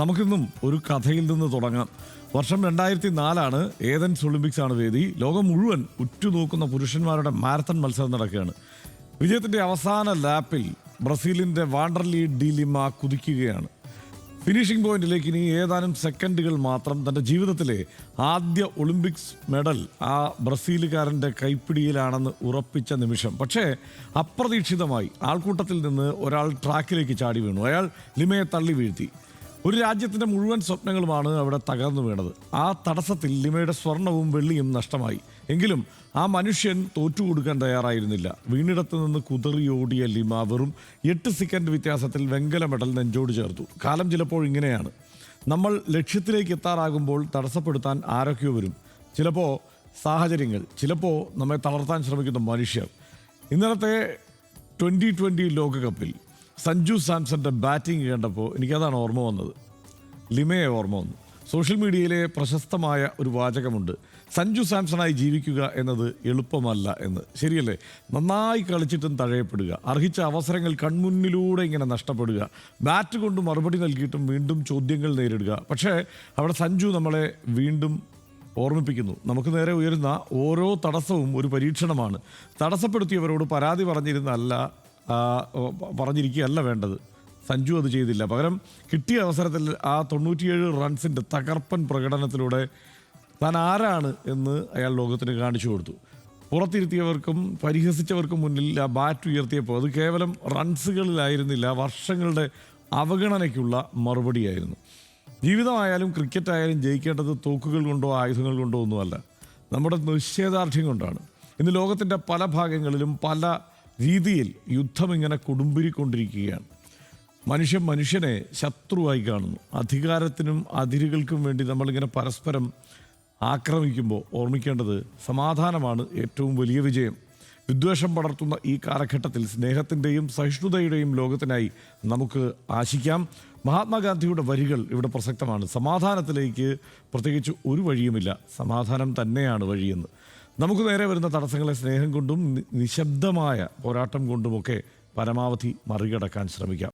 നമുക്കിന്നും ഒരു കഥയിൽ നിന്ന് തുടങ്ങാം. വർഷം 2004 ഏതൻസ് ഒളിമ്പിക്സ് ആണ് വേദി. ലോകം മുഴുവൻ ഉറ്റുനോക്കുന്ന പുരുഷന്മാരുടെ മാരത്തൺ മത്സരം നടക്കുകയാണ്. വിജയത്തിൻ്റെ അവസാന ലാപ്പിൽ ബ്രസീലിൻ്റെ വാണ്ടർലി ഡി ലിമ കുതിക്കുകയാണ്. ഫിനിഷിംഗ് പോയിന്റിലേക്ക് ഇനി ഏതാനും സെക്കൻഡുകൾ മാത്രം. തൻ്റെ ജീവിതത്തിലെ ആദ്യ ഒളിമ്പിക്സ് മെഡൽ ആ ബ്രസീലുകാരൻ്റെ കൈപ്പിടിയിലാണെന്ന് ഉറപ്പിച്ച നിമിഷം. പക്ഷേ അപ്രതീക്ഷിതമായി ആൾക്കൂട്ടത്തിൽ നിന്ന് ഒരാൾ ട്രാക്കിലേക്ക് ചാടി വീണു. അയാൾ ലിമയെ തള്ളി വീഴ്ത്തി. ഒരു രാജ്യത്തിൻ്റെ മുഴുവൻ സ്വപ്നങ്ങളുമാണ് അവിടെ തകർന്നു വീണത്. ആ തടസ്സത്തിൽ ലിമയുടെ സ്വർണവും വെള്ളിയും നഷ്ടമായി. എങ്കിലും ആ മനുഷ്യൻ തോറ്റുകൊടുക്കാൻ തയ്യാറായിരുന്നില്ല. വീണിടത്ത് നിന്ന് കുതറിയോടിയ ലിമ വെറും 8 സെക്കൻഡ് വ്യത്യാസത്തിൽ വെങ്കല മെഡൽ നെഞ്ചോട് ചേർത്തു. കാലം ചിലപ്പോൾ ഇങ്ങനെയാണ്. നമ്മൾ ലക്ഷ്യത്തിലേക്ക് എത്താറാകുമ്പോൾ തടസ്സപ്പെടുത്താൻ ആരൊക്കെയോ വരും. ചിലപ്പോൾ സാഹചര്യങ്ങൾ, ചിലപ്പോൾ നമ്മെ തളർത്താൻ ശ്രമിക്കുന്ന മനുഷ്യർ. ഇന്നലത്തെ 2020 ലോകകപ്പിൽ സഞ്ജു സാംസന്റെ ബാറ്റിംഗ് കണ്ടപ്പോൾ എനിക്കതാണ് ഓർമ്മ വന്നത്. ലിമയെ ഓർമ്മ വന്നു. സോഷ്യൽ മീഡിയയിലെ പ്രശസ്തമായ ഒരു വാചകമുണ്ട്, സഞ്ജു സാംസണായി ജീവിക്കുക എന്നത് എളുപ്പമല്ല എന്ന്. ശരിയല്ലേ? നന്നായി കളിച്ചിട്ടും തഴയപ്പെടുക, അർഹിച്ച അവസരങ്ങൾ കൺമുന്നിലൂടെ ഇങ്ങനെ നഷ്ടപ്പെടുക, ബാറ്റ് കൊണ്ട് മറുപടി നൽകിയിട്ടും വീണ്ടും ചോദ്യങ്ങൾ നേരിടുക. പക്ഷേ അവിടെ സഞ്ജു നമ്മളെ വീണ്ടും ഓർമ്മിപ്പിക്കുന്നു, നമുക്ക് നേരെ ഉയരുന്ന ഓരോ തടസ്സവും ഒരു പരീക്ഷണമാണ്. തടസ്സപ്പെടുത്തിയവരോട് പരാതി പറഞ്ഞിരിക്കുകയല്ല വേണ്ടത്. സഞ്ജു അത് ചെയ്തില്ല. പകരം കിട്ടിയ അവസരത്തിൽ ആ 97 റൺസിൻ്റെ തകർപ്പൻ പ്രകടനത്തിലൂടെ താൻ ആരാണ് എന്ന് അയാൾ ലോകത്തിന് കാണിച്ചു കൊടുത്തു. പുറത്തിരുത്തിയവർക്കും പരിഹസിച്ചവർക്കും മുന്നിൽ ആ ബാറ്റ് ഉയർത്തിയപ്പോൾ അത് കേവലം റൺസുകളിലായിരുന്നില്ല, വർഷങ്ങളുടെ അവഗണനയ്ക്കുള്ള മറുപടിയായിരുന്നു. ജീവിതമായാലും ക്രിക്കറ്റായാലും ജയിക്കേണ്ടത് തോക്കുകൾ കൊണ്ടോ ആയുധങ്ങൾ കൊണ്ടോ ഒന്നുമല്ല, നമ്മുടെ നിശ്ചയദാർഢ്യം കൊണ്ടാണ്. ഇന്ന് ലോകത്തിൻ്റെ പല ഭാഗങ്ങളിലും പല രീതിയിൽ യുദ്ധം ഇങ്ങനെ കൊടുമ്പിരിക്കൊണ്ടിരിക്കുകയാണ്. മനുഷ്യനെ ശത്രുവായി കാണുന്നു. അധികാരത്തിനും അതിരുകൾക്കും വേണ്ടി നമ്മളിങ്ങനെ പരസ്പരം ആക്രമിക്കുമ്പോൾ ഓർമ്മിക്കേണ്ടത് സമാധാനമാണ് ഏറ്റവും വലിയ വിജയം. വിദ്വേഷം പടർത്തുന്ന ഈ കാലഘട്ടത്തിൽ സ്നേഹത്തിൻ്റെയും സഹിഷ്ണുതയുടെയും ലോകത്തിനായി നമുക്ക് ആശിക്കാം. മഹാത്മാഗാന്ധിയുടെ വരികൾ ഇവിടെ പ്രസക്തമാണ്. സമാധാനത്തിലേക്ക് പ്രത്യേകിച്ച് ഒരു വഴിയുമില്ല, സമാധാനം തന്നെയാണ് വഴിയെന്ന്. നമുക്ക് നേരെ വരുന്ന തടസ്സങ്ങളെ സ്നേഹം കൊണ്ടും നിശബ്ദമായ പോരാട്ടം കൊണ്ടുമൊക്കെ പരമാവധി മറികടക്കാൻ ശ്രമിക്കാം.